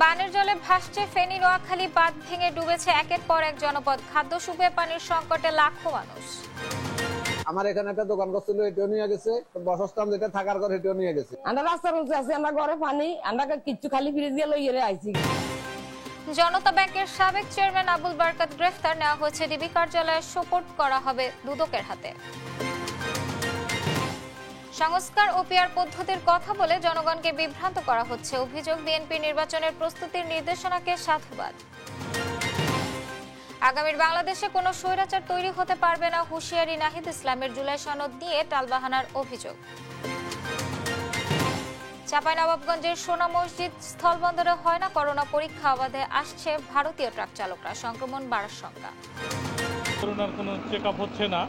বানের জলে ভাসছে ফেনী নোয়াখালী বাঁধ ভেঙে ডুবেছে একের পর এক জনপদ। খাদ্য শুকিয়ে পানির সংকটে লাখো মানুষ। আমার এখানে একটা দোকান করছিল, এটাও নিয়ে গেছে। বাসস্থান যেটা থাকার ঘর, এটাও নিয়ে গেছে। আমরা রাস্তার উপরে আছি, আমরা ঘরে পানি, আমরা কিছু খালি ফ্রিজ দিয়ে লইয়ে আইছি। জনতা ব্যাংকের সাবেক চেয়ারম্যান আবুল বারকাত গ্রেফতার, নেওয়া হয়েছে ডিবি কার্যালয়ে, সোপর্দ করা হবে দুদকের হাতে। সংস্কার ও পিআর পদ্ধতির কথা বলে জনগণকে বিভ্রান্ত করা হচ্ছে, অভিযোগ। বিএনপি নির্বাচনের প্রস্তুতির নির্দেশনাকে সাধুবাদ। আগামীর বাংলাদেশে কোনো স্বৈরাচার তৈরি হতে পারবে না, হুঁশিয়ারি নাহিদ ইসলামের। জুলাই সনদ নিয়ে টালবাহানার অভিযোগ। চাঁপাইনবাবগঞ্জের সোনা মসজিদ স্থলবন্দরে হয় না করোনা পরীক্ষা, অবাধে আসছে ভারতীয় ট্রাক চালকরা, সংক্রমণ বাড়ার শঙ্কা। করোনার কোনো চেকআপ হচ্ছে না,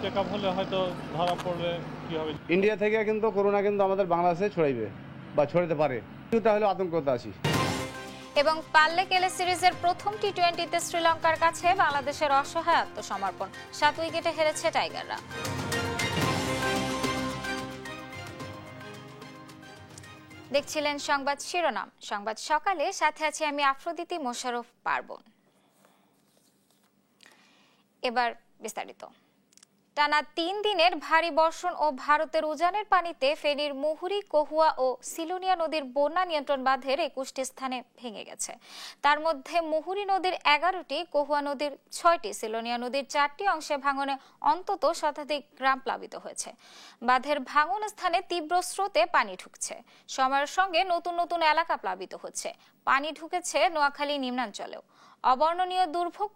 চেকআপ হলে হয়তো ধরা পড়লে কি হবে। ইন্ডিয়া থেকে কিন্তু করোনা কিন্তু আমাদের বাংলাদেশে ছড়াইবে বা ছড়াতে পারে, তাহলে আতঙ্কতে আসি। এবং পাল্লে কেলে সিরিজের প্রথম টি-20তে শ্রীলঙ্কার কাছে বাংলাদেশের অসহায় আত্মসমর্পণ, 7 উইকেটে হেরেছে টাইগাররা। দেখছিলেন সংবাদ শিরোনাম। সংবাদ সকালে, সাথে আছি আমি আফ্রোদিতি মোশাররফ পার্বণ। এবার বিস্তারিত। টানা 3 দিনের ভারী বর্ষণ ও ভারতের উজানের পানিতে ফেনীর মুহুরী, কহুয়া ও সিলোনিয়া নদীর বন্যা নিয়ন্ত্রণ বাঁধের 21টি স্থানে ভেঙে গেছে। তার মধ্যে মুহুরী নদীর 11টি, কহুয়া নদীর 6টি, সিলোনিয়া নদীর 4টি অংশে ভাঙনে অন্তত শতাধিক গ্রাম প্লাবিত হয়েছে। বাঁধের ভাঙন স্থানে তীব্র স্রোতে পানি ঢুকছে। সময়ের সঙ্গে নতুন নতুন এলাকা প্লাবিত হচ্ছে। পানি ঢুকেছে নোয়াখালী নিম্নাঞ্চলেও। অবর্ণনীয় দুর্ভোগ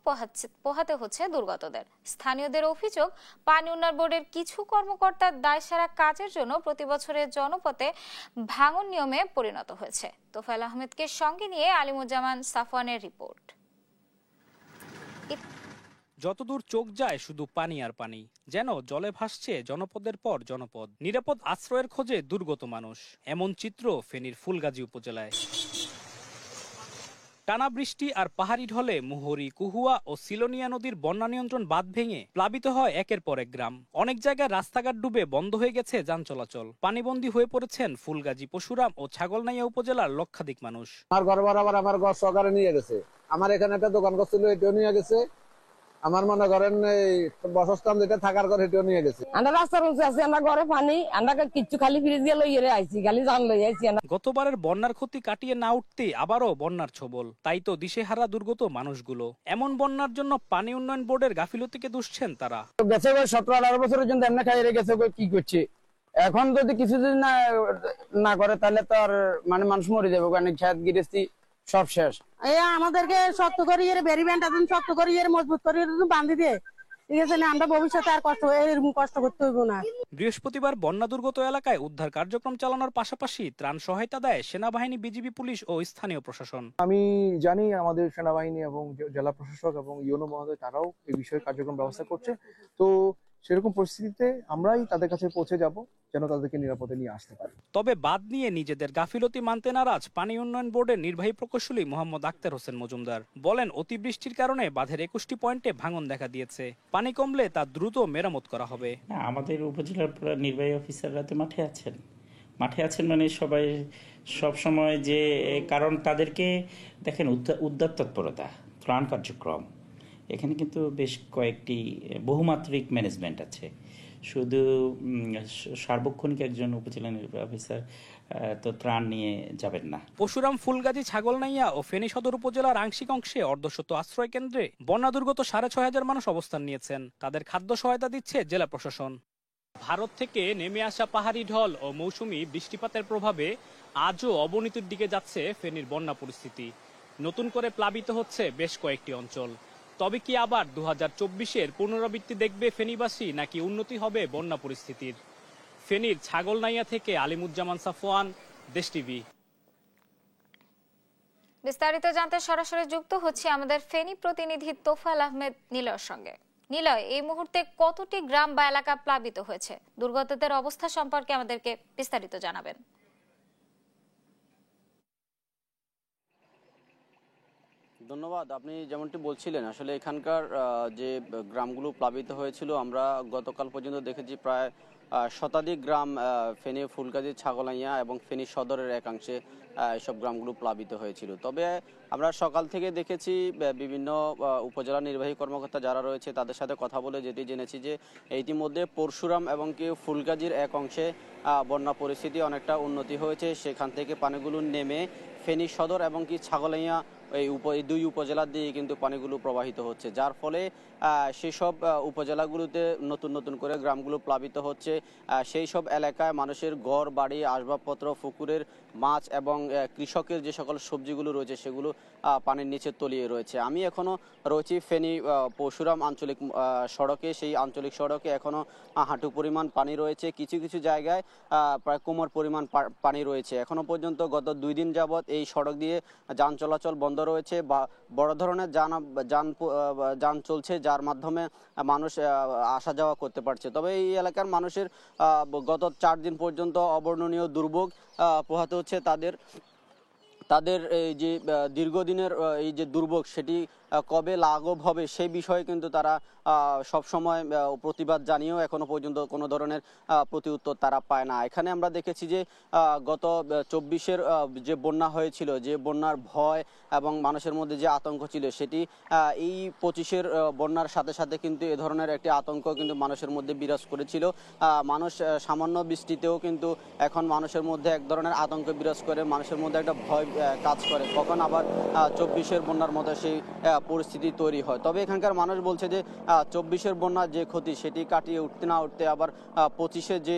পোহাতে হচ্ছে দুর্গতদের। স্থানীয়দের অভিযোগ, পানি উন্নয়ন বোর্ডের কিছু কর্মকর্তার দায়সারা কাজের জন্য প্রতি বছরের জনপথে ভাঙন নিয়মে পরিণত হয়েছে। তোফায়েল আহমেদকে সঙ্গে নিয়ে আলিমুজ্জামান সাফওয়ানের রিপোর্ট। যতদূর চোখ যায় শুধু পানি আর পানি, যেন জলে ভাসছে জনপদের পর জনপদ। নিরাপদ আশ্রয়ের খোঁজে দুর্গত মানুষ। এমন চিত্র ফেনীর ফুলগাজী উপজেলায়। টানা বৃষ্টি আর পাহাড়ি ঢলে মুহুরী, কুহুয়া ও সিলোনিয়া নদীর বন্যা নিয়ন্ত্রণ বাঁধ ভেঙে প্লাবিত হয় একের পর এক গ্রাম। অনেক জায়গায় রাস্তাঘাট ডুবে বন্ধ হয়ে গেছে যান চলাচল। পানিবন্দী হয়ে পড়েছেন ফুলগাজী, পশুরাম ও ছাগলনাইয়া উপজেলার লক্ষাধিক মানুষ। আমার ঘর বরাবর আমার ঘর সহকারে নিয়ে গেছে। আমার এখানে একটা দোকান করছিল, এটাও নিয়ে গেছে। আমার মনে করেন এই বাসস্থান যেটা থাকার ঘর, এটাও নিয়ে গেছে। আমরা রাস্তার উপরে আছি, আমরা ঘরে পানি, আমরা কিছু খালি ফ্রিজ দিয়ে লইয়ে আইছি, খালি জান লইয়ে আইছি। গতবারের বন্যার ক্ষতি কাটিয়ে না উঠতে আবারও বন্যার ছবল, তাই তো দিশেহারা দুর্গত মানুষগুলো। এমন বন্যার জন্য পানি উন্নয়ন বোর্ডের গাফিলতিকে দুষছেন তারা। গেছে 17-18 বছরের জন্য এমনি খাই রেখেছে, কি করছে এখন? যদি কিছুদিন না করে তাহলে তো আর মানে মানুষ মরে যাবে, কারণ খেত গিরেছি সব শেষ। আমাদেরকে শক্ত করে বেরিবেন্ট শক্ত করে মজবুত করে বান্ধি দিয়ে, ঠিক আছে না? আমরা ভবিষ্যতে আর এরকম কষ্ট করতে হইব না। বৃহস্পতিবার বন্যা দুর্গত এলাকায় উদ্ধার কার্যক্রম চালানোর পাশাপাশি ত্রাণ সহায়তা দেয় সেনাবাহিনী, বিজিবি, পুলিশ ও স্থানীয় প্রশাসন। আমি জানি আমাদের সেনাবাহিনী এবং জেলা প্রশাসক এবং ইউনো মহোদয় তারাও এই বিষয়ে কার্যক্রম ব্যবস্থা করছে। তো সেরকম পরিস্থিতিতে আমরাই তাদের কাছে পৌঁছে যাব, যেন তাদেরকে নিরাপদে নিয়ে আসতে পারি। তবে বাদ নিয়ে নিজেদের গাফিলতি মানতে নারাজ পানি উন্নয়ন বোর্ডের নির্বাহী প্রকৌশলী মোহাম্মদ আক্তার হোসেন মজুমদার। বলেন, অতিবৃষ্টির কারণে বাঁধের 21টি পয়েন্টে ভাঙন দেখা দিয়েছে। পানি কমলে তা দ্রুত মেরামত করা হবে। আমাদের উপজেলার নির্বাহী অফিসাররা তো মাঠে আছেন মানে সবাই সব সময়, যে কারণ তাদেরকে দেখেন উদ্ধার তৎপরতা, ত্রাণ কার্যক্রম, এখানে কিন্তু বেশ কয়েকটি বহুমাত্রিক ম্যানেজমেন্ট আছে। শুধু সার্বক্ষণিক একজন উপজেলা নির্বাহী অফিসার তো ত্রাণ নিয়ে যাবেন না। পশুরাম, ফুলগাজী, ছাগলনাইয়া ও ফেনী সদর উপজেলার আংশিক অংশে অর্ধশত আশ্রয় কেন্দ্রে বন্যা দুর্গত 6,500 মানুষ অবস্থান নিয়েছেন। তাদের খাদ্য সহায়তা দিচ্ছে জেলা প্রশাসন। ভারত থেকে নেমে আসা পাহাড়ি ঢল ও মৌসুমি বৃষ্টিপাতের প্রভাবে আজও অবনতির দিকে যাচ্ছে ফেনীর বন্যা পরিস্থিতি। নতুন করে প্লাবিত হচ্ছে বেশ কয়েকটি অঞ্চল। তবে কি আবার 2024-এর পুনরাবৃত্তি দেখবে ফেনীবাসী, নাকি উন্নতি হবে বন্যা পরিস্থিতির? ফেনীর ছাগলনাইয়া থেকে আলিমুজ্জামান সাফওয়ান, দেশ টিভি। বিস্তারিত জানতে সরাসরি যুক্ত হচ্ছে আমাদের ফেনী প্রতিনিধি তোফায়েল আহমেদ নিলয়ের সঙ্গে। নিলয়, এই মুহূর্তে কতটি গ্রাম বা এলাকা প্লাবিত হয়েছে? দুর্গতদের অবস্থা সম্পর্কে আমাদেরকে বিস্তারিত জানাবেন। ধন্যবাদ। আপনি যেমনটি বলছিলেন, আসলে এখানকার যে গ্রামগুলো প্লাবিত হয়েছিল, আমরা গতকাল পর্যন্ত দেখেছি প্রায় শতাধিক গ্রাম ফেনী ফুলগাজী ছাগলাইয়া এবং ফেনী সদরের একাংশে এসব গ্রামগুলো প্লাবিত হয়েছিল। তবে আমরা সকাল থেকে দেখেছি বিভিন্ন উপজেলা নির্বাহী কর্মকর্তা যারা রয়েছে তাদের সাথে কথা বলে যেটি জেনেছি যে ইতিমধ্যে পরশুরাম এবং কি ফুলগাজীর এক অংশে বন্যা পরিস্থিতি অনেকটা উন্নতি হয়েছে। সেখান থেকে পানিগুলো নেমে ফেনী সদর এবং কি ছাগলাইয়া এই দুই উপজেলার দিয়ে কিন্তু পানিগুলো প্রবাহিত হচ্ছে, যার ফলে সেসব উপজেলাগুলোতে নতুন নতুন করে গ্রামগুলো প্লাবিত হচ্ছে। সেই সব এলাকায় মানুষের ঘর বাড়ি আসবাবপত্র পুকুরের মাছ এবং কৃষকের যে সকল সবজিগুলো রয়েছে সেগুলো পানির নিচে তলিয়ে রয়েছে। আমি এখনো রয়েছি ফেনী পরশুরাম আঞ্চলিক সড়কে। সেই আঞ্চলিক সড়কে এখনো হাঁটু পরিমাণ পানি রয়েছে, কিছু কিছু জায়গায় প্রায় কোমর পরিমাণ পানি রয়েছে। এখনো পর্যন্ত গত 2 দিন যাবৎ এই সড়ক দিয়ে যান চলাচল বন্ধ রয়েছে বা বড় ধরনের যান চলছে, যার মাধ্যমে মানুষ আসা যাওয়া করতে পারছে। তবে এই এলাকার মানুষের গত 4 দিন পর্যন্ত অবর্ণনীয় দুর্ভোগ পোহাতে হচ্ছে তাদের এই যে দীর্ঘদিনের এই যে দুর্ভোগ সেটি কবে লাঘব হবে সেই বিষয়ে কিন্তু তারা সব সময় প্রতিবাদ জানিয়েও এখনো পর্যন্ত কোনো ধরনের প্রতিউত্তর তারা পায় না। এখানে আমরা দেখেছি যে গত 24-এর যে বন্যা হয়েছিল, যে বন্যার ভয় এবং মানুষের মধ্যে যে আতঙ্ক ছিল সেটি এই 25-এর বন্যার সাথে সাথে কিন্তু এ ধরনের একটি আতঙ্ক কিন্তু মানুষের মধ্যে বিরাজ করেছিল। মানুষ সামান্য বৃষ্টিতেও কিন্তু এখন মানুষের মধ্যে এক ধরনের আতঙ্ক বিরাজ করে, মানুষের মধ্যে একটা ভয় কাজ করে কখন আবার 24-এর বন্যার মতো সেই পরিস্থিতি তৈরি হয়। তবে এখানকার মানুষ বলছে যে 24-এর বন্যার যে ক্ষতি সেটি কাটিয়ে উঠতে না উঠতে আবার 25-এ যে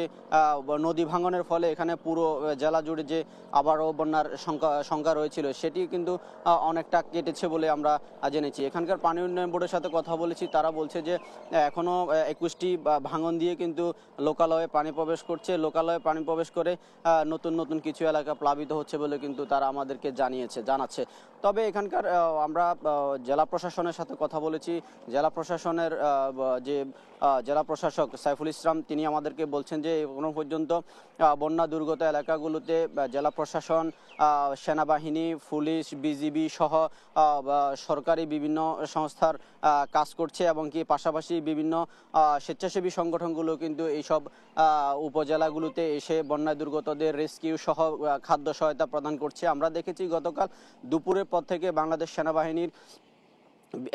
নদী ভাঙনের ফলে এখানে পুরো জেলা জুড়ে যে আবারও বন্যার সংখ্যা রয়েছিল সেটি কিন্তু অনেকটা কেটেছে বলে আমরা জেনেছি। এখানকার পানি উন্নয়ন বোর্ডের সাথে কথা বলেছি, তারা বলছে যে এখনো 21টি ভাঙন দিয়ে কিন্তু লোকালয়ে পানি প্রবেশ করছে, লোকালয়ে পানি প্রবেশ করে নতুন নতুন কিছু এলাকা প্লাবিত হচ্ছে বলে কিন্তু তারা আমাদেরকে জানাচ্ছে। তবে এখানকার আমরা জেলা প্রশাসনের সাথে কথা বলেছি। জেলা প্রশাসনের যে জেলা প্রশাসক সাইফুল ইসলাম তিনি আমাদেরকে বলছেন যে এখনো পর্যন্ত বন্যা দুর্গত এলাকাগুলোতে জেলা প্রশাসন, সেনাবাহিনী, পুলিশ, বিজিবি সহ সরকারি বিভিন্ন সংস্থার কাজ করছে এবং কি পাশাপাশি বিভিন্ন স্বেচ্ছাসেবী সংগঠনগুলো কিন্তু এইসব উপজেলাগুলোতে এসে বন্যা দুর্গতদের রেস্কিউ সহ খাদ্য সহায়তা প্রদান করছে। আমরা দেখেছি গতকাল দুপুরের পর থেকে বাংলাদেশ সেনাবাহিনীর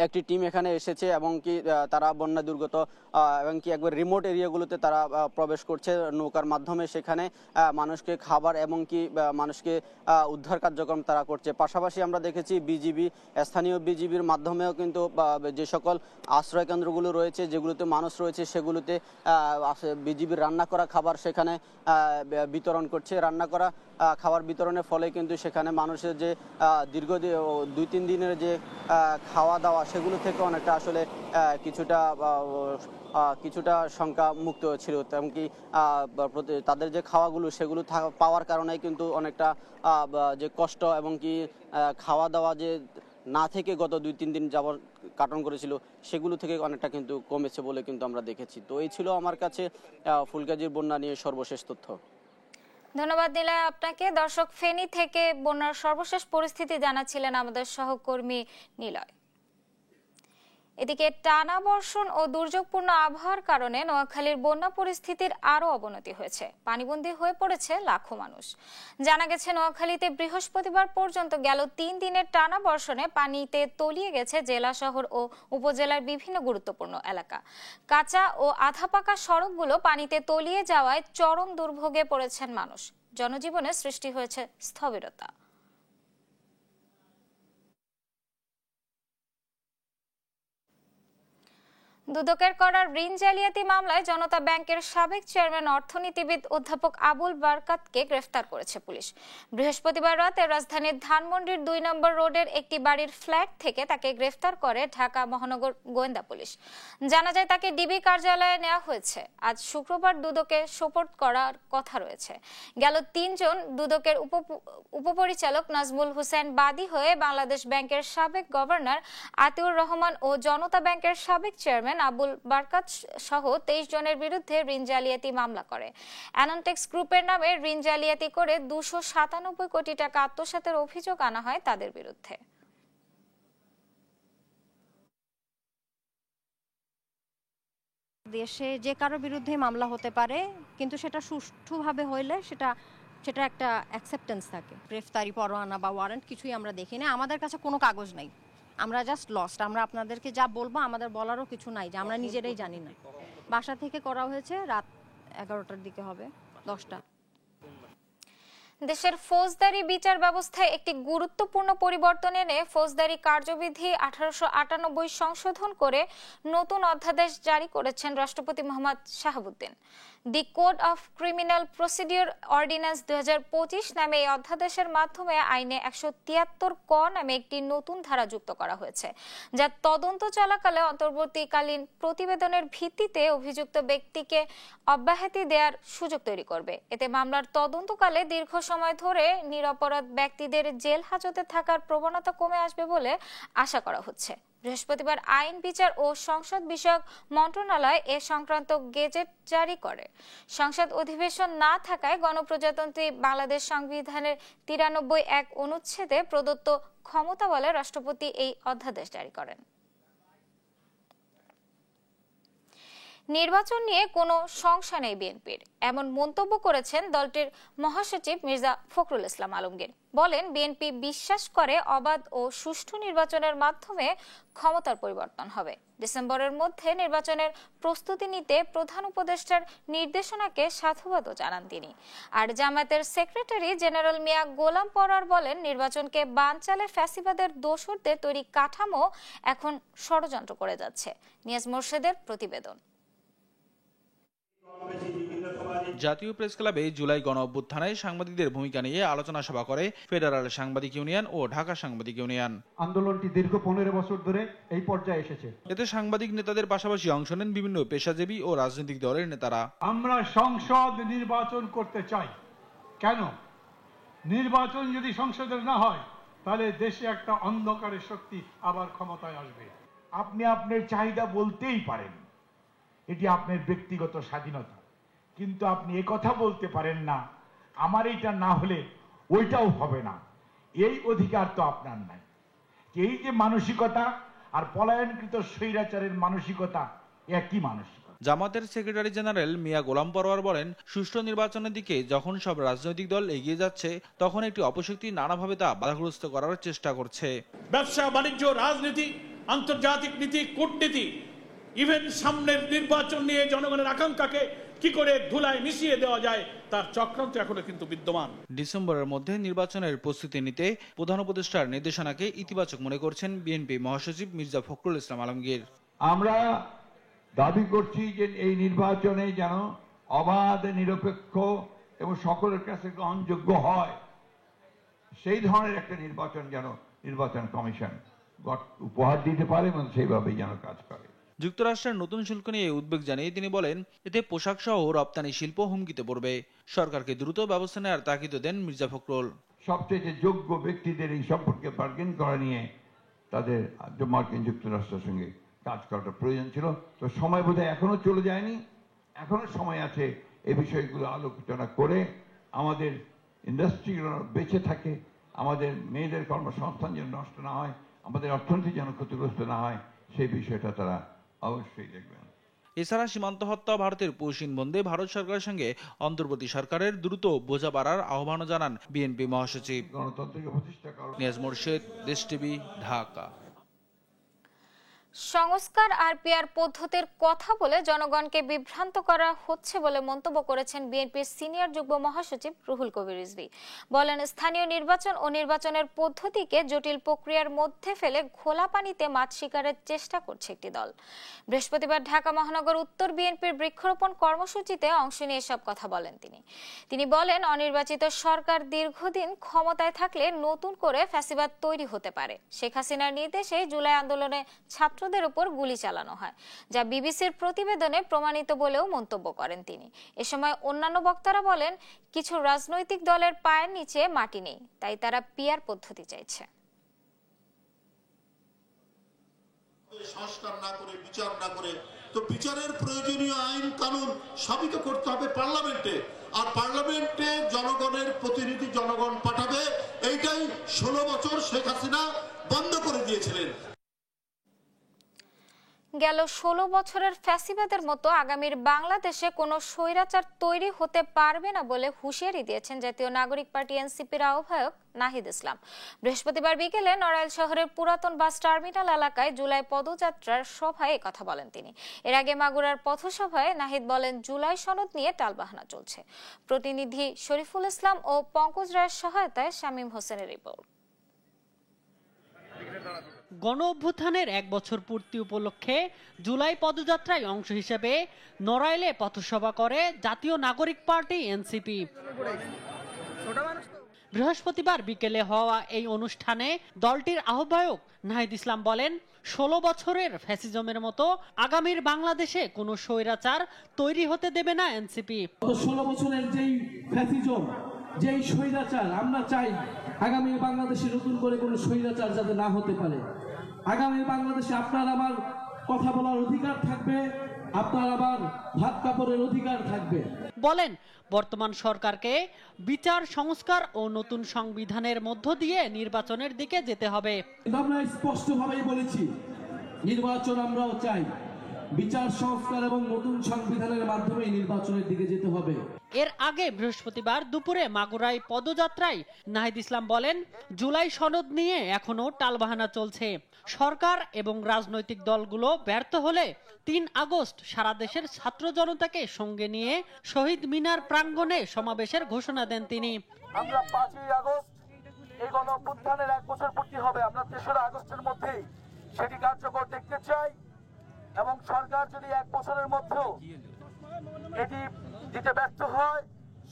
একটি টিম এখানে এসেছে এবং কি তারা বন্যা দুর্গত এবং কি একবার রিমোট এরিয়াগুলোতে তারা প্রবেশ করছে নৌকার মাধ্যমে, সেখানে মানুষকে খাবার এবং কি মানুষকে উদ্ধার কার্যক্রম তারা করছে। পাশাপাশি আমরা দেখেছি বিজিবি, স্থানীয় বিজিবির মাধ্যমেও কিন্তু যে সকল আশ্রয় কেন্দ্রগুলো রয়েছে যেগুলোতে মানুষ রয়েছে সেগুলোতে বিজিবির রান্না করা খাবার সেখানে বিতরণ করছে। রান্না করা খাবার বিতরণের ফলে কিন্তু সেখানে মানুষের যে দীর্ঘ 2-3 দিনের যে খাওয়া দাওয়া সেগুলো থেকে অনেকটা আসলে কিছুটা শঙ্কা মুক্ত ছিল। এমনকি তাদের যে খাওয়াগুলো সেগুলো পাওয়ার কারণে কিন্তু অনেকটা যে কষ্ট এবং কি খাওয়া দাওয়া যে না থেকে গত 2-3 দিন যাবত কাটন করেছিল সেগুলো থেকে অনেকটা কিন্তু কমেছে বলে কিন্তু আমরা দেখেছি। তো এই ছিল আমার কাছে ফুলগাজীর বন্যা নিয়ে সর্বশেষ তথ্য। ধন্যবাদ নিলয় আপনাকে। দর্শক, ফেনী থেকে বন্যার সর্বশেষ পরিস্থিতি জানাচ্ছিলেন আমাদের সহকর্মী নিলয়। এদিকে টানা বর্ষণ ও দুর্যোগপূর্ণ আবহাওয়ার কারণে নোয়াখালীর বন্যা পরিস্থিতির আরো অবনতি হয়েছে। পানিবন্দী হয়ে পড়েছে লাখো মানুষ। জানা গেছে নোয়াখালীতে বৃহস্পতিবার পর্যন্ত গেল 3 দিনের টানা বর্ষণে পানিতে তলিয়ে গেছে জেলা শহর ও উপজেলার বিভিন্ন গুরুত্বপূর্ণ এলাকা। কাঁচা ও আধা পাকা সড়কগুলো পানিতে তলিয়ে যাওয়ায় চরম দুর্ভোগে পড়েছেন মানুষ। জনজীবনে সৃষ্টি হয়েছে স্থবিরতা। দুদকের করা ঋণ জালিয়াতি মামলায় জনতা ব্যাংকের সাবেক চেয়ারম্যান অর্থনীতিবিদ অধ্যাপক আবুল বারকাতকে গ্রেফতার করেছে পুলিশ। বৃহস্পতিবার রাতে রাজধানীর ধানমন্ডির 2 নম্বর রোডের একটি বাড়ির ফ্ল্যাট থেকে তাকে গ্রেফতার করে ঢাকা মহানগর গোয়েন্দা পুলিশ। জানা যায় তাকে ডিবি কার্যালয়ে নেওয়া হয়েছে। আজ শুক্রবার দুদকে সোপর্দ করার কথা রয়েছে। গেল 3 জন দুদকের উপপরিচালক নাজমুল হোসেন বাদী হয়ে বাংলাদেশ ব্যাংকের সাবেক গভর্নর আতিউর রহমান ও জনতা ব্যাংকের সাবেক চেয়ারম্যান আবুল বারকাত সহ 23 জনের বিরুদ্ধে ঋণ জালিয়াতি মামলা করে। অ্যানন্টেক্স গ্রুপের নামে ঋণ জালিয়াতি করে 297 কোটি টাকা আত্মসাতের অভিযোগ আনা হয় তাদের বিরুদ্ধে। দেশে যে কারো বিরুদ্ধে মামলা হতে পারে, কিন্তু সেটা সুষ্ঠুভাবে হইলে সেটা একটা অ্যাকসেপ্টেন্স থাকে। গ্রেফতারি পরোয়ানা বা ওয়ারেন্ট কিছুই আমরা দেখি না, আমাদের কাছে কোনো কাগজ নাই, আমরা জাস্ট লস্ট। আমরা আপনাদেরকে যা বলবো আমাদের বলারও কিছু নাই, যে আমরা নিজেরাই জানি না। বাসা থেকে করা হয়েছে, রাত 11টার দিকে হবে, 10টা। দেশের ফৌজদারি বিচার ব্যবস্থায় একটি গুরুত্বপূর্ণ পরিবর্তন এনে ফৌজদারি কার্যবিধি 1898 সংশোধন করে নতুন অধ্যাদেশ জারি করেছেন রাষ্ট্রপতি মোহাম্মদ শাহাবুদ্দিন। দি code of criminal procedure ordinance 2025 নামে এই অধ্যাদেশের মাধ্যমে আইনে 173 ক নামে একটি নতুন ধারা যুক্ত করা হয়েছে, যা তদন্ত চলাকালে অন্তর্বর্তীকালীন প্রতিবেদনের ভিত্তিতে অভিযুক্ত ব্যক্তিকে অব্যাহতি দেওয়ার সুযোগ তৈরি করবে। এতে মামলার তদন্তকালে দীর্ঘ সময় ধরে নিরপরাধ ব্যক্তিদের জেল হাজতে থাকার প্রবণতা কমে আসবে বলে আশা করা হচ্ছে। বৃহস্পতিবার আইন, বিচার ও সংসদ বিষয়ক মন্ত্রণালয় এ সংক্রান্ত গেজেট জারি করে। সংসদ অধিবেশন না থাকায় গণপ্রজাতন্ত্রী বাংলাদেশ সংবিধানের 93(1) অনুচ্ছেদে প্রদত্ত ক্ষমতা বলে রাষ্ট্রপতি এই অধ্যাদেশ জারি করেন। নির্বাচন নিয়ে কোনো সংশয় নেই বিএনপির, এমন মন্তব্য করেছেন দলটির মহাসচিব মির্জা ফখরুল ইসলাম আলমগীর। বলেন, বিএনপি বিশ্বাস করে অবাধ ও সুষ্ঠু নির্বাচনের মাধ্যমে ক্ষমতার পরিবর্তন হবে। ডিসেম্বরের মধ্যে নির্বাচনের প্রস্তুতি নিতে প্রধান উপদেষ্টার নির্দেশনাকে সাধুবাদও জানান তিনি। আর জামায়াতের সেক্রেটারি জেনারেল মিয়া গোলাম পরোয়ার বলেন, নির্বাচনকে বানচালে ফ্যাসিবাদের দোসরদের তৈরি কাঠামো এখন ষড়যন্ত্র করে যাচ্ছে। নিয়াজ মোর্শেদের প্রতিবেদন। জাতীয় প্রেস ক্লাবে জুলাই গণ অভ্যুত্থানে সাংবাদিকদের ভূমিকা নিয়ে আলোচনা সভা করে ফেডারেল সাংবাদিক ইউনিয়ন ও ঢাকা সাংবাদিক ইউনিয়ন। আন্দোলনটি দীর্ঘ 15 বছর ধরে এই পর্যায়ে এসেছে। এতে সাংবাদিক নেতাদের পাশাপাশি অংশ নেন বিভিন্ন পেশাজীবী ও রাজনৈতিক দলের নেতারা। আমরা সংসদ নির্বাচন করতে চাই। কেন? নির্বাচন যদি সংসদের না হয় তাহলে দেশে একটা অন্ধকারের শক্তি আবার ক্ষমতায় আসবে। আপনি আপনার চাহিদা বলতেই পারেন, এটি আপনার ব্যক্তিগত স্বাধীনতা, কিন্তু আপনি একথা বলতে পারেন না আমার এইটা না হলে ওইটাও হবে না। এই অধিকার তো আপনার নাই। এই যে মানসিকতা আর পলায়নকৃত স্বৈরাচারের মানসিকতা একই মানসিকতা। জামাতের সেক্রেটারি জেনারেল মিয়া গোলাম পরোয়ার বলেন, সুষ্ঠু নির্বাচনের দিকে যখন সব রাজনৈতিক দল এগিয়ে যাচ্ছে, তখন একটি অপশক্তি নানাভাবে তা বাধাগ্রস্ত করার চেষ্টা করছে। ব্যবসা, বাণিজ্য, রাজনীতি, আন্তর্জাতিক নীতি, কূটনীতি, ইভেন সামনের নির্বাচন নিয়ে জনগণের আকাঙ্ক্ষাকে কি করে ধুলায় মিশিয়ে দেওয়া যায় তার চক্রান্ত এখনো কিন্তু বিদ্যমান। ডিসেম্বরের মধ্যে নির্বাচনের প্রস্তুতি নিতে প্রধান উপদেষ্টার নির্দেশনাকে ইতিবাচক মনে করছেন বিএনপি মহাসচিব মির্জা ফখরুল ইসলাম আলমগীর। আমরা দাবি করছি যে এই নির্বাচনে যেন অবাধ, নিরপেক্ষ এবং সকলের কাছে গ্রহণযোগ্য হয়, সেই ধরনের একটা নির্বাচন যেন নির্বাচন কমিশন উপহার দিতে পারে এবং সেইভাবেই যেন কাজ করে। যুক্তরাষ্ট্রের নতুন শুল্ক নিয়ে উদ্বেগ জানিয়ে তিনি বলেন, এতে পোশাক সহ রপ্তানি শিল্প হুমকিতে পড়বে। সরকারকে দ্রুত ব্যবস্থা নেওয়ার তাগিদ দেন মির্জা ফখরুল। সবচেয়ে যোগ্য ব্যক্তিদের এই সম্পর্কে বার্গেন করা নিয়ে তাদের মার্কিন যুক্তরাষ্ট্রের সঙ্গে কাজ করাটা প্রয়োজন ছিল। তো সময় বোধহয় এখনো চলে যায়নি, এখনো সময় আছে এই বিষয়গুলো আলোচনা করে আমাদের ইন্ডাস্ট্রিগুলো বেঁচে থাকে, আমাদের মেয়েদের কর্মসংস্থান যেন নষ্ট না হয়, আমাদের অর্থনীতি যেন ক্ষতিগ্রস্ত না হয়, সেই বিষয়টা তারা অবশ্যই দেখবেন। এছাড়া সীমান্ত হত্যা ভারতের পৌষিন বন্ধে ভারত সরকারের সঙ্গে অন্তর্বর্তী সরকারের দ্রুত বোঝাপড়ার আহ্বানও জানান বিএনপি মহাসচিব। গণতন্ত্রকে প্রতিষ্ঠা করা। নিয়াজ মোর্শেদ, দেশ টিভি, ঢাকা। সংস্কার আর পিআর পদ্ধতির কথা বলে জনগণকে বিভ্রান্ত করা হচ্ছে বলে মন্তব্য করেছেন বিএনপির সিনিয়র যুগ্ম মহাসচিব রুহুল কবির রিজভী। বলেন, স্থানীয় নির্বাচন ও নির্বাচনের পদ্ধতিকে জটিল প্রক্রিয়ার মধ্যে ফেলে ঘোলা পানিতে মাছ শিকারের চেষ্টা করছে একটি দল। বৃহস্পতিবার ঢাকা মহানগর উত্তর বিএনপির বৃক্ষরোপণ কর্মসূচিতে অংশ নিয়ে এসব কথা বলেন তিনি বলেন, অনির্বাচিত সরকার দীর্ঘদিন ক্ষমতায় থাকলে নতুন করে ফ্যাসিবাদ তৈরি হতে পারে। শেখ হাসিনার নির্দেশে জুলাই আন্দোলনে ছাত্রদের উপর গুলি চালানো হয়, যা বিবিসির প্রতিবেদনে প্রমাণিত বলেও মন্তব্য করেন তিনি। এ সময় অন্যান্য বক্তারা বলেন, কিছু রাজনৈতিক দলের পায়ের নিচে মাটি নেই, তাই তারা পিআর পদ্ধতি চাইছে। সংস্কার না করে, বিচার না করে, তো বিচারের প্রয়োজনীয় আইন কানুন সবই তো করতে হবে পার্লামেন্টে, আর পার্লামেন্টে জনগণের প্রতিনিধি জনগণ পাঠাবে। এইটাই 16 বছর শেখ হাসিনা বন্ধ করে দিয়েছিলেন। গেল 16 বছরের ফ্যাসিবাদের মতো আগামীর বাংলাদেশে কোনো স্বৈরাচার তৈরি হতে পারবে না বলে হুঁশিয়ারি দিয়েছেন জাতীয় নাগরিক পার্টি এনসিপির আহ্বায়ক নাহিদ ইসলাম। বৃহস্পতিবার বিকেলে নড়াইল শহরের পুরাতন বাস টার্মিনাল এলাকায় জুলাই পদযাত্রার সভায় কথা বলেন তিনি। এর আগে মাগুরার পথসভায় নাহিদ বলেন, জুলাই সনদ নিয়ে টালবাহানা চলছে। প্রতিনিধি শরীফুল ইসলাম ও পঙ্কজ রায়ের সহায়তায় শামীম হোসেনের রিপোর্ট। গণ অভ্যুত্থানের 1 বছর পূর্তি উপলক্ষে জুলাই পদযাত্রায় অংশ হিসেবে নড়াইলে পথসভা করে জাতীয় নাগরিক পার্টি এনসিপি। বৃহস্পতিবার বিকেলে হওয়া এই অনুষ্ঠানে দলটির আহ্বায়ক নাহিদ ইসলাম বলেন, 16 বছরের ফ্যাসিজমের মতো আগামীর বাংলাদেশে কোনো স্বৈরাচার তৈরি হতে দেবে না এনসিপি। 16 বছরের যেই ফ্যাসিজম, যেই স্বৈরাচার, আমরা চাই আগামী বাংলাদেশে নতুন করে কোনো স্বৈরাচার যাতে না হতে পারে। আগামী বাংলাদেশে আপনার আমার কথা বলার অধিকার থাকবে, আপনার আবার ভাত কাপড়ের অধিকার থাকবে। বলেন, বর্তমান সরকারকে বিচার সংস্কার ও নতুন সংবিধানের মধ্য দিয়ে নির্বাচনের দিকে যেতে হবে। আমরা স্পষ্টভাবেই বলেছি, নির্বাচন আমরাও চাই, বিচার সংস্কার এবং নতুন সংবিধানের মাধ্যমে নির্বাচনের দিকে যেতে হবে। এর আগে বৃহস্পতিবার দুপুরে মাগুরায় পদযাত্রায় নাহিদ ইসলাম বলেন, জুলাই সনদ নিয়ে এখনো টালবাহানা চলছে। সরকার এবং রাজনৈতিক দলগুলো ব্যর্থ হলে 3 আগস্ট সারা দেশের ছাত্র জনতাকে সঙ্গে নিয়ে শহীদ মিনার প্রাঙ্গণে সমাবেশের ঘোষণা দেন তিনি। আমরা 5ই আগস্ট এই গণ অভ্যুত্থানের 1 বছর পূর্তি হবে, আমরা 3রা আগস্টের মধ্যেই সেটি কার্যকর দেখতে চাই এবং সরকার যদি 1 বছরের মধ্যেও এটি দিতে ব্যর্থ হয়,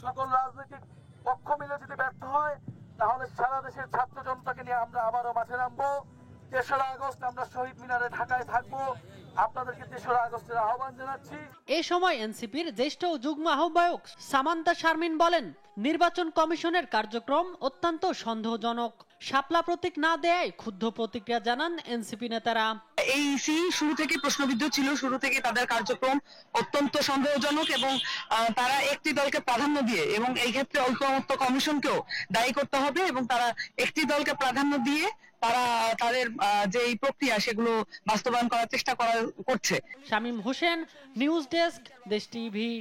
সকল রাজনৈতিক পক্ষ মিলে যদি ব্যর্থ হয়, তাহলে সারা দেশের ছাত্র জনতাকে নিয়ে আমরা আবারও মাঠে নামবো। 3রা আগস্ট আমরা শহীদ মিনারে ঢাকায় থাকবো। আপনাদেরকে 3রা আগস্টের আহ্বান জানাচ্ছি। এই সময় এনসিপির জ্যেষ্ঠ যুগ্ম আহ্বায়ক সামান্তা শারমিন বলেন, নির্বাচন কমিশনের কার্যক্রম অত্যন্ত সন্দেহজনক। শাপলা প্রতীক না দেয়ায় ক্ষুব্ধ প্রতিক্রিয়া জানান এনসিপি নেতারা। এই ইসি শুরু থেকে প্রশ্নবিদ্ধ ছিল, শুরু থেকে তাদের কার্যক্রম অত্যন্ত সন্দেহজনক এবং তারা একটি দলকে প্রাধান্য দিয়ে, এবং এই ক্ষেত্রে ঐকমত্য কমিশনকেও দায়ী করতে হবে, এবং তারা একটি দলকে প্রাধান্য দিয়ে তারা তাদের যে প্রক্রিয়া সেগুলো বাস্তবায়ন করার চেষ্টা করছে। শামীম হোসেন, নিউজ ডেস্ক, দেশ টিভি।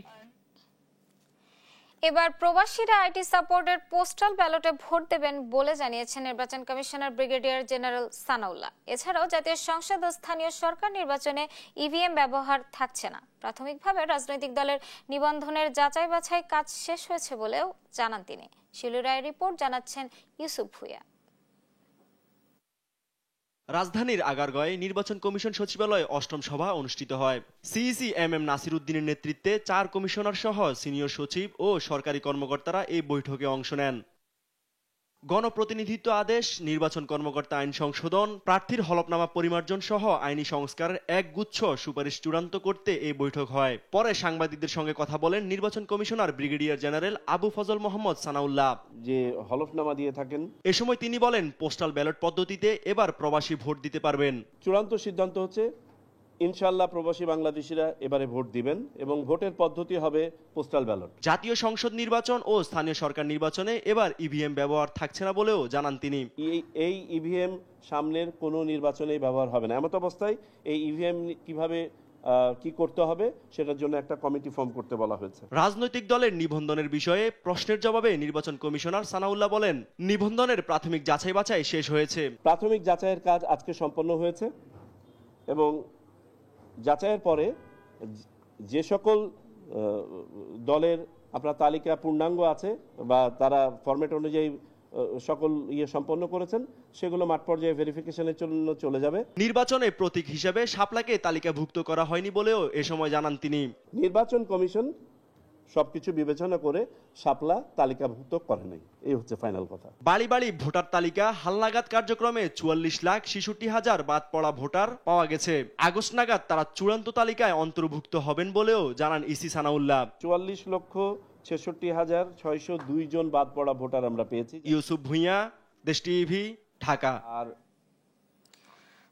এবার প্রবাসীরা আইটি সাপোর্টের পোস্টাল ব্যালটে ভোট দেবেন বলে জানিয়েছেন নির্বাচন কমিশনার ব্রিগেডিয়ার জেনারেল সানাউল্লাহ। এছাড়াও জাতীয় সংসদ ও স্থানীয় সরকার নির্বাচনে ইভিএম ব্যবহার থাকছে না। প্রাথমিকভাবে রাজনৈতিক দলের নিবন্ধনের যাচাই বাছাই কাজ শেষ হয়েছে বলেও জানান তিনি। শিলু রায়ের রিপোর্ট জানাচ্ছেন ইউসুফ ভুইয়া। রাজধানীর আগারগাঁয়ে নির্বাচন কমিশন সচিবালয়ে 8ম সভা অনুষ্ঠিত হয়। সিইসি এম নাসির উদ্দিনের নেতৃত্বে 4 কমিশনার সহ সিনিয়র সচিব ও সরকারি কর্মকর্তারা এই বৈঠকে অংশ নেন। গণপ্রতিনিধিত্ব আদেশ, নির্বাচন কর্মকর্তা আইন সংশোধন, প্রার্থীর হলফনামা পরিমার্জন সহ আইনি সংস্কারের এক গুচ্ছ সুপারিশ চূড়ান্ত করতে এই বৈঠক হয়। পরে সাংবাদিকদের সঙ্গে কথা বলেন নির্বাচন commissioner brigadier general Abu Fazal Mohammad Sanaullah. যে হলফনামা দিয়ে থাকেন, এ সময় তিনি বলেন, পোস্টাল ব্যালট পদ্ধতিতে এবার প্রবাসী ভোট দিতে পারবেন। চূড়ান্ত সিদ্ধান্ত হচ্ছে ইনশাআল্লাহ প্রবাসী বাংলাদেশিরা এবারে ভোট দিবেন এবং ভোটের পদ্ধতি হবে পোস্টাল ব্যালট। জাতীয় সংসদ নির্বাচন ও স্থানীয় সরকার নির্বাচনে এবার ইভিএম ব্যবহার থাকছে না বলেও জানান তিনি। এই ইভিএম সামনের কোনো নির্বাচনেই ব্যবহার হবে না। এমত অবস্থায় এই ইভিএম কিভাবে কি করতে হবে সেটার জন্য একটা কমিটি ফর্ম করতে বলা হয়েছে। রাজনৈতিক দলের নিবন্ধনের বিষয়ে প্রশ্নের জবাবে নির্বাচন কমিশনার সানাউল্লাহ বলেন, নিবন্ধনের প্রাথমিক যাচাই বাছাই শেষ হয়েছে। প্রাথমিক যাচাইয়ের কাজ আজকে সম্পন্ন হয়েছে এবং যাচাইয়ের পরে যে সকল দলের আপনার তালিকা পূর্ণাঙ্গ আছে বা তারা ফরম্যাট অনুযায়ী সকল সম্পন্ন করেছেন, সেগুলো মাঠ পর্যায়ে ভেরিফিকেশনের জন্য চলে যাবে। নির্বাচনে প্রতীক হিসেবে শাপলাকে তালিকাভুক্ত করা হয়নি বলেও এ সময় জানান তিনি। নির্বাচন কমিশন সবকিছু বিবেচনা করে শাপলা তালিকাভুক্ত করে নাই, এই হচ্ছে ফাইনাল কথা। বাড়ি বাড়ি ভোটার তালিকা হালনাগাদ কার্যক্রমে 44,66,000 বাদ পড়া ভোটার পাওয়া গেছে। আগস্ট নাগাদ তারা চূড়ান্ত তালিকায় অন্তর্ভুক্ত হবেন বলেও জানান ইসি সানাউল্লাহ। 44,66,602 জন বাদ পড়া ভোটার আমরা পেয়েছি। ইউসুফ ভুইয়া, দেশ টিভি, ঢাকা। আর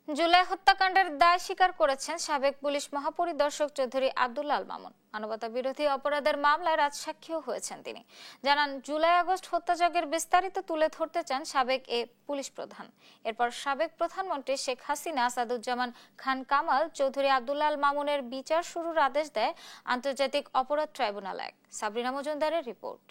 জুলাই হত্যাকাণ্ডের দায় স্বীকার করেছেন সাবেক পুলিশ মহাপরিদর্শক চৌধুরী আব্দুল আল মামুন। মানবতা বিরোধী অপরাধের মামলায় রাজসাক্ষীও হয়েছেন তিনি। জানান, জুলাই আগস্ট হত্যাযজ্ঞের বিস্তারিত তুলে ধরতে চান সাবেক এ পুলিশ প্রধান। এরপর সাবেক প্রধানমন্ত্রী শেখ হাসিনা আসাদুজ্জামান খান কামাল চৌধুরী আব্দুল আল মামুনের বিচার শুরুর আদেশ দেয় আন্তর্জাতিক অপরাধ ট্রাইব্যুনাল 1। সাবরিনা মজুমদারের রিপোর্ট।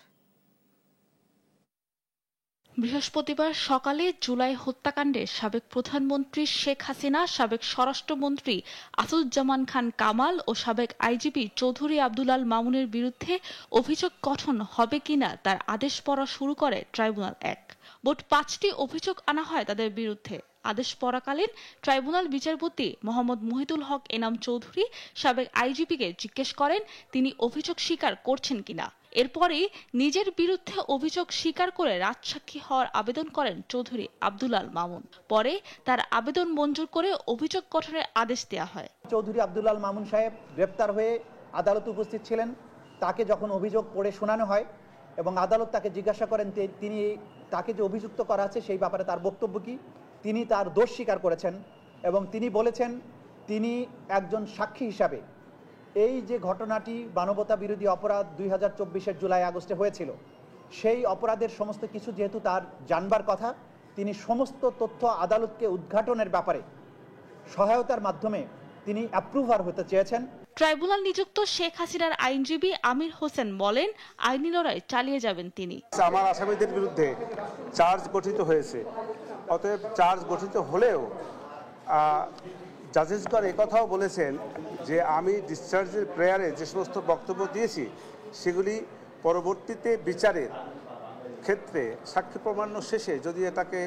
বৃহস্পতিবার সকালে জুলাই হত্যাকাণ্ডে সাবেক প্রধানমন্ত্রী শেখ হাসিনা, সাবেক স্বরাষ্ট্রমন্ত্রী আসাদুজ্জামান খান কামাল ও সাবেক আইজিপি চৌধুরী আব্দুল আল মামুনের বিরুদ্ধে অভিযোগ গঠন হবে কিনা তার আদেশ পড়া শুরু করে ট্রাইব্যুনাল 1। মোট 5টি অভিযোগ আনা হয় তাদের বিরুদ্ধে। আদেশ পড়াকালীন ট্রাইব্যুনাল বিচারপতি মোহাম্মদ মুহিতুল হক এনাম চৌধুরী সাবেক আইজিপিকে জিজ্ঞেস করেন তিনি অভিযোগ স্বীকার করছেন কিনা। এরপরই নিজের বিরুদ্ধে অভিযোগ স্বীকার করে রাজসাক্ষী হওয়ার আবেদন করেন চৌধুরী আব্দুল আল মামুন। পরে তার আবেদন মঞ্জুর করে অভিযোগ গঠনের আদেশ দেওয়া হয়। চৌধুরী আব্দুল আল মামুন সাহেব গ্রেপ্তার হয়ে আদালতে উপস্থিত ছিলেন। তাকে যখন অভিযোগ পড়ে শোনানো হয় এবং আদালত তাকে জিজ্ঞাসা করেন তিনি তাকে যে অভিযুক্ত করা আছে সেই ব্যাপারে তার বক্তব্য কি, তিনি তার দোষ স্বীকার করেছেন এবং তিনি বলেছেন তিনি একজন সাক্ষী হিসাবে এই যে ঘটনাটি মানবতা বিরোধী অপরাধ 2024-এর জুলাই আগস্টে হয়েছিল সেই অপরাধের সমস্ত কিছু যেহেতু তার জানবার কথা, তিনি সমস্ত তথ্য আদালতকে উদ্ঘাটনের ব্যাপারে সহায়তার মাধ্যমে তিনি অ্যাপ্রুভার হতে চেয়েছেন। ট্রাইব্যুনাল নিযুক্ত শেখ হাসিনার আইনজীবী আমির হোসেন বলেন আইনি লড়াই চালিয়ে যাবেন তিনি। আমার আসামিদের বিরুদ্ধে চার্জ গঠিত হয়েছে, অতএব চার্জ গঠিত হলেও জাজেসগণ একথাও বলেছেন যে আমি ডিসচার্জের প্রেয়ারে যে সমস্ত বক্তব্য দিয়েছি সেগুলি পরবর্তীতে বিচারের ক্ষেত্রে সাক্ষ্য প্রমাণ শেষে যদি এটাকে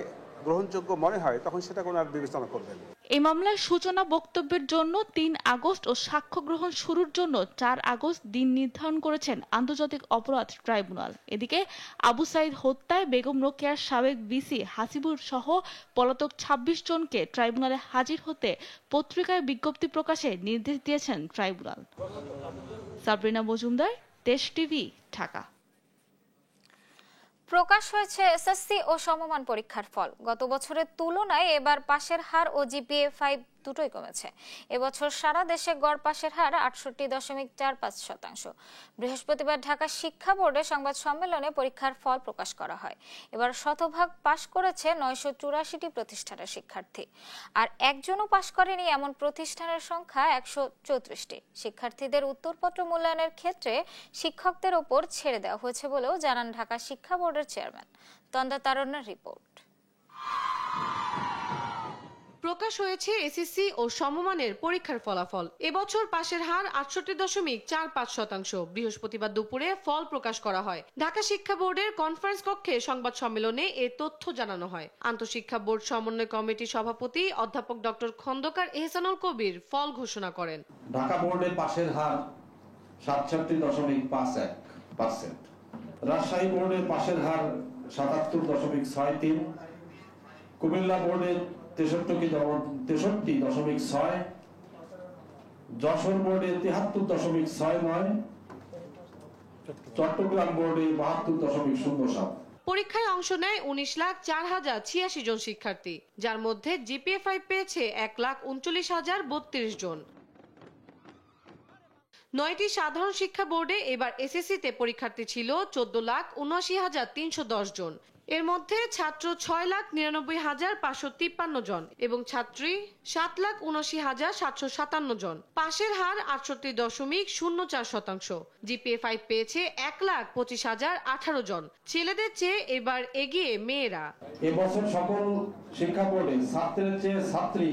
গ্রহণযোগ্য মনে হয় তখন সেটা কোনো আর বিবেচনা করবেন। এই মামলার সূচনা বক্তব্যের জন্য 3 আগস্ট ও সাক্ষ্য গ্রহণ শুরুর জন্য 4 আগস্ট দিন নির্ধারণ করেছেন আন্তর্জাতিক অপরাধ ট্রাইব্যুনাল। এদিকে আবু সাইদ হত্যায় বেগম রোকেয়ার সাবেক ভিসি হাসিবুর সহ পলাতক 26 জনকে ট্রাইব্যুনালে হাজির হতে পত্রিকায় বিজ্ঞপ্তি প্রকাশে নির্দেশ দিয়েছেন ট্রাইব্যুনাল। সাবরিনা মজুমদার, দেশ টিভি, ঢাকা। প্রকাশ হয়েছে এসএসসি ও সমমান পরীক্ষার ফল। গত বছরের তুলনায় এবার পাশের হার ও জিপিএ-5 দুটোই কমেছে। এবছর সারা দেশে গড় পাশের হার 68.45%। বৃহস্পতিবার ঢাকা শিক্ষা বোর্ডে সংবাদ সম্মেলনে পরীক্ষার ফল প্রকাশ করা হয়। এবার শতভাগ পাশ করেছে 984টি প্রতিষ্ঠানের শিক্ষার্থী, আর একজনও পাশ করেনি এমন প্রতিষ্ঠানের সংখ্যা 134টি। শিক্ষার্থীদের উত্তরপত্র মূল্যায়নের ক্ষেত্রে শিক্ষকদের ওপর ছেড়ে দেওয়া হয়েছে বলেও জানান ঢাকা শিক্ষা বোর্ডের চেয়ারম্যান। তন্দা তারুণ্যের রিপোর্ট। প্রকাশ হয়েছে এসএসসি ও সমমানের পরীক্ষার ফলাফল। এবছর পাশের হার 68.45%। বৃহস্পতিবার দুপুরে ফল প্রকাশ করা হয়। ঢাকা শিক্ষা বোর্ডের কনফারেন্স কক্ষে সংবাদ সম্মেলনে এ তথ্য জানানো হয়। আন্তঃশিক্ষা বোর্ড সমন্বয় কমিটির সভাপতি অধ্যাপক ডক্টর খন্দকার এহসানুল কবির ফল ঘোষণা করেন। ঢাকা বোর্ডের পাশের হার 67.51%। রাজশাহী বোর্ডের পাশের হার 77.63। কুমিল্লা বোর্ডের 63.6, যশোর বোর্ডে 73.69, চট্টগ্রাম বোর্ডে 72.07। পরীক্ষায় অংশ নেয় 19,04,086 জন শিক্ষার্থী, যার মধ্যে জিপিএ-5 পেয়েছে 1,39,032 জন। 9টি সাধারণ শিক্ষা বোর্ডে এবার এসএসসিতে পরীক্ষার্থী ছিল 14,79,310 জন। এর মধ্যে ছাত্র 6,99,553 জন এবং ছাত্রী 7,79,757 জন। পাশের হার 68.04%। জিপিএ-5 পেয়েছে 1,25,018 জন। ছেলেদের চেয়ে এবার এগিয়ে মেয়েরা। এবছর সকল শিক্ষা বোর্ডে ছাত্রের চেয়ে ছাত্রী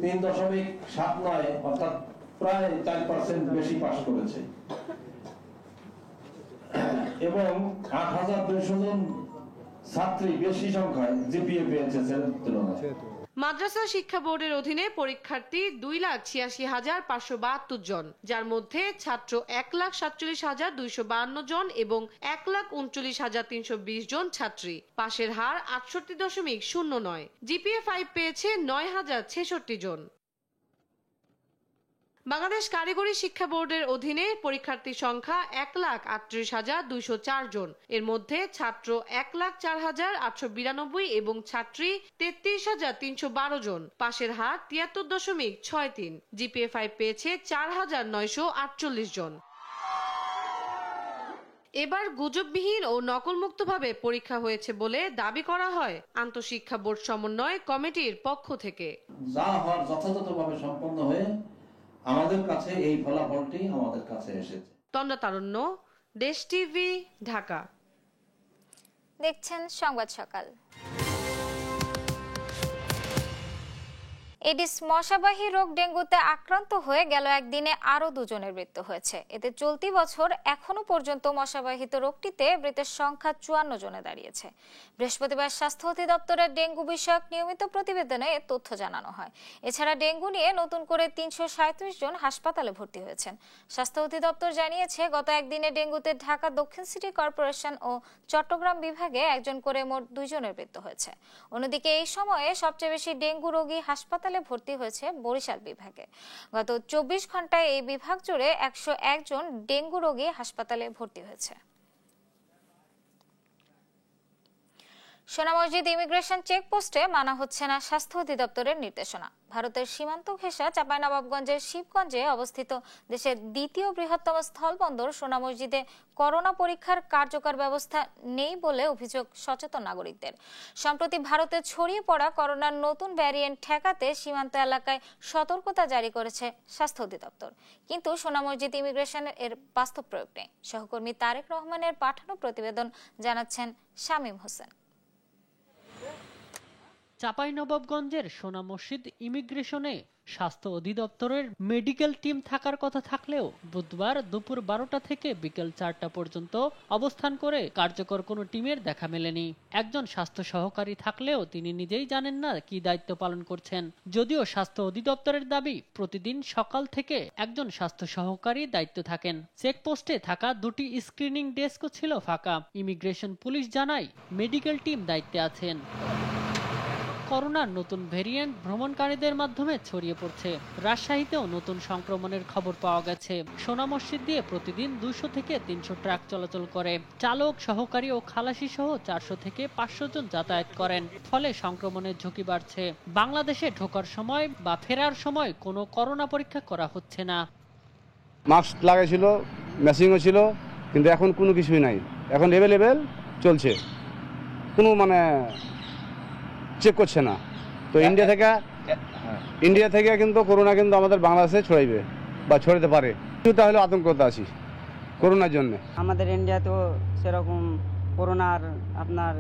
3.79 অর্থাৎ প্রায় 4% বেশি পাস করেছে এবং 8,200 জন ছাত্রী বেশি সংখ্যায় জিপিএ পেয়েছে ছেলেদের তুলনায়। মাদ্রাসা শিক্ষা বোর্ডের অধীনে পরীক্ষার্থী 2,86,572 জন, যার মধ্যে ছাত্র 1,47,252 জন এবং 1,39,320 জন ছাত্রী। পাশের হার 68.09। জিপিএ-5 পেয়েছে 9,066 জন। বাংলাদেশ কারিগরি শিক্ষা বোর্ডের অধীনে পরীক্ষার্থীর সংখ্যা 1,38,204 জন। এর মধ্যে ছাত্র 1,04,892 এবং ছাত্রী 33,312 জন। পাশের হার 73.63। জিপিএ 5 পেয়েছে 4,948 জন। এবার গুজববিহীন ও নকলমুক্তভাবে পরীক্ষা হয়েছে বলে দাবি করা হয় আন্তঃশিক্ষা বোর্ড সমন্বয় কমিটির পক্ষ থেকে। যা হওয়ার যথাযথভাবে সম্পন্ন হয়ে আমাদের কাছে এই ফলাফলটি আমাদের কাছে এসেছে। তন্দ্রা তারুণ্য, দেশ টিভি, ঢাকা। দেখছেন সংবাদ সকাল। এডিস মশাবাহী রোগ ডেঙ্গুতে আক্রান্ত হয়ে গেল একদিনে আরো 2 জনের মৃত্যু হয়েছে। এতে চলতি বছর এখনো পর্যন্ত মশাবাহিত রোগটিতে মৃতের সংখ্যা 54 জনে দাঁড়িয়েছে। বৃহস্পতিবার স্বাস্থ্য অধিদপ্তরের ডেঙ্গু বিষয়ক নিয়মিত প্রতিবেদনে এ তথ্য জানানো হয়। এছাড়া ডেঙ্গু নিয়ে নতুন করে 337 জন হাসপাতালে ভর্তি হয়েছেন। স্বাস্থ্য অধিদপ্তর জানিয়েছে, গত একদিনে ডেঙ্গুতে ঢাকা দক্ষিণ সিটি কর্পোরেশন ও চট্টগ্রাম বিভাগে 1 জন করে মোট 2 জনের মৃত্যু হয়েছে। অন্যদিকে এই সময়ে সবচেয়ে বেশি ডেঙ্গু রোগী হাসপাতালে ভর্তি হয়েছে বরিশাল বিভাগে। গত 24 ঘন্টায় এই বিভাগ জুড়ে 101 জন ডেঙ্গু রোগী হাসপাতালে ভর্তি হয়েছে। সোনা মসজিদ ইমিগ্রেশন চেকপোস্টে মানা হচ্ছে না স্বাস্থ্য অধিদপ্তরের নির্দেশনা। ভারতের সীমান্ত ঘেঁষা চাঁপাইনবাবগঞ্জের শিবগঞ্জে অবস্থিত দেশের দ্বিতীয় বৃহত্তম স্থলবন্দর সোনা মসজিদে করোনা পরীক্ষার কার্যকর ব্যবস্থা নেই বলে অভিযোগ সচেতন নাগরিকদের। সম্প্রতি ভারতে ছড়িয়ে পড়া করোনার নতুন ভ্যারিয়েন্ট ঠেকাতে সীমান্ত এলাকায় সতর্কতা জারি করেছে স্বাস্থ্য অধিদপ্তর, কিন্তু সোনা মসজিদ ইমিগ্রেশনের এর বাস্তব প্রয়োগ নেই। সহকর্মী তারেক রহমানের পাঠানো প্রতিবেদন জানাচ্ছেন শামীম হোসেন। চাঁপাইনবাবগঞ্জের সোনা মসজিদ ইমিগ্রেশনে স্বাস্থ্য অধিদপ্তরের মেডিকেল টিম থাকার কথা থাকলেও বুধবার দুপুর 12টা থেকে বিকেল 4টা পর্যন্ত অবস্থান করে কার্যকর কোনো টিমের দেখা মেলেনি। একজন স্বাস্থ্য সহকারী থাকলেও তিনি নিজেই জানেন না কি দায়িত্ব পালন করছেন। যদিও স্বাস্থ্য অধিদপ্তরের দাবি, প্রতিদিন সকাল থেকে একজন স্বাস্থ্য সহকারী দায়িত্ব থাকেন। চেকপোস্টে থাকা 2টি স্ক্রিনিং ডেস্কও ছিল ফাঁকা। ইমিগ্রেশন পুলিশ জানায়, মেডিকেল টিম দায়িত্বে আছেন। করোনার নতুন ভেরিয়েন্ট ভ্রমণকারীদের মাধ্যমে ছড়িয়ে পড়ছে। রাজশাহীতেও নতুন সংক্রমণের খবর পাওয়া গেছে। সোনা মসজিদ দিয়ে প্রতিদিন 200 থেকে 300 ট্রাক চলাচল করে। চালক, সহকারী ও খালাসি সহ 400 থেকে 500 জন যাতায়াত করেন। ফলে সংক্রমণের ঝুঁকি বাড়ছে। বাংলাদেশে ঢোকার সময় বা ফেরার সময় কোনো করোনা পরীক্ষা করা হচ্ছে না। মাস্ক লাগাইছিল, মেশিনও ছিল, কিন্তু এখন কোনো কিছুই নাই। এখন অ্যাভেলেবেল চলছে, কোনো চেক করছে না। তো ইন্ডিয়া থেকে কিন্তু করোনা কিন্তু আমাদের বাংলাদেশে ছড়াইবে বা ছড়াতে পারে, তাহলে আতঙ্কতে আছি করোনার জন্য। আমাদের ইন্ডিয়াতেও সেরকম করোনার আপনার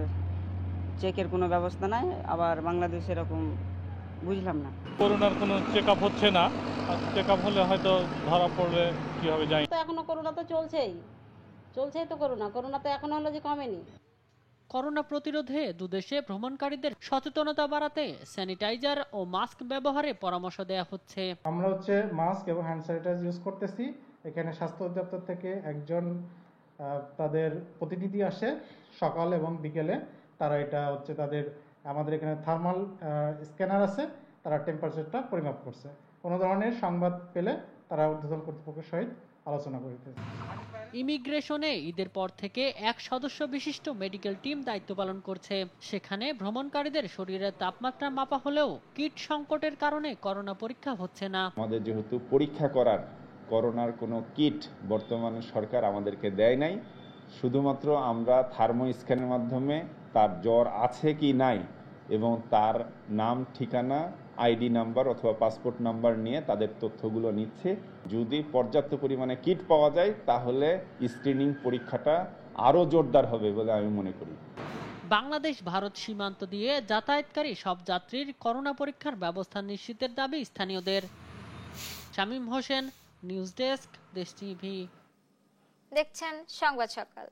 চেকের কোনো ব্যবস্থা নাই, আবার বাংলাদেশে এরকম বুঝলাম না। করোনার কোনো চেক আপ হচ্ছে না, চেক আপ হলে হয়তো ধরা পড়লে কি হবে জানি। তো এখনো করোনা তো চলছেই তো করোনা তো এখনো হলো যে কমেনি। করোনা প্রতিরোধে দুদেশে ভ্রমণকারীদের সচেতনতা বাড়াতে স্যানিটাইজার ও মাস্ক ব্যবহারে পরামর্শ দেওয়া হচ্ছে। আমরা মাস্ক এবং হ্যান্ড স্যানিটাইজার ইউজ করতেছি। এখানে স্বাস্থ্য অধিদপ্তর থেকে একজন তাদের প্রতিনিধি আসে সকাল এবং বিকেলে। তারা এটা আমাদের এখানে থার্মাল স্ক্যানার আছে, তারা টেম্পারেচারটা পরিমাপ করছে। কোনো ধরনের সংবাদ পেলে তারা ঊর্ধ্বতন কর্তৃপক্ষের সহিত আলোচনা করতেছে। ইমিগ্রেশনে ঈদের পর থেকে 1 সদস্য বিশিষ্ট মেডিকেল টিম দায়িত্ব পালন করছে। সেখানে ভ্রমণকারীদের শরীরের তাপমাত্রা মাপা হলেও কিট সংকটের কারণে করোনা পরীক্ষা হচ্ছে না। আমাদের যেহেতু পরীক্ষা করার করোনার কোনো কিট বর্তমানে সরকার আমাদেরকে দেয় নাই, শুধুমাত্র আমরা থার্মো স্ক্যানের মাধ্যমে তার জ্বর আছে কি নাই এবং তার নাম, ঠিকানা, আইডি নাম্বার অথবা পাসপোর্ট নাম্বার নিয়ে তাদের তথ্যগুলো নিচ্ছে। যদি পর্যাপ্ত পরিমাণে কিট পাওয়া যায় তাহলে স্ক্রিনিং পরীক্ষাটা আরও জোরদার হবে বলে আমি মনে করি। বাংলাদেশ ভারত সীমান্ত দিয়ে যাতায়াতকারী সব যাত্রীর করোনা পরীক্ষার ব্যবস্থা নিশ্চিতের দাবি স্থানীয়দের। শামীম হোসেন, নিউজ ডেস্ক, দেশ টিভি। দেখছেন সংবাদ সকাল।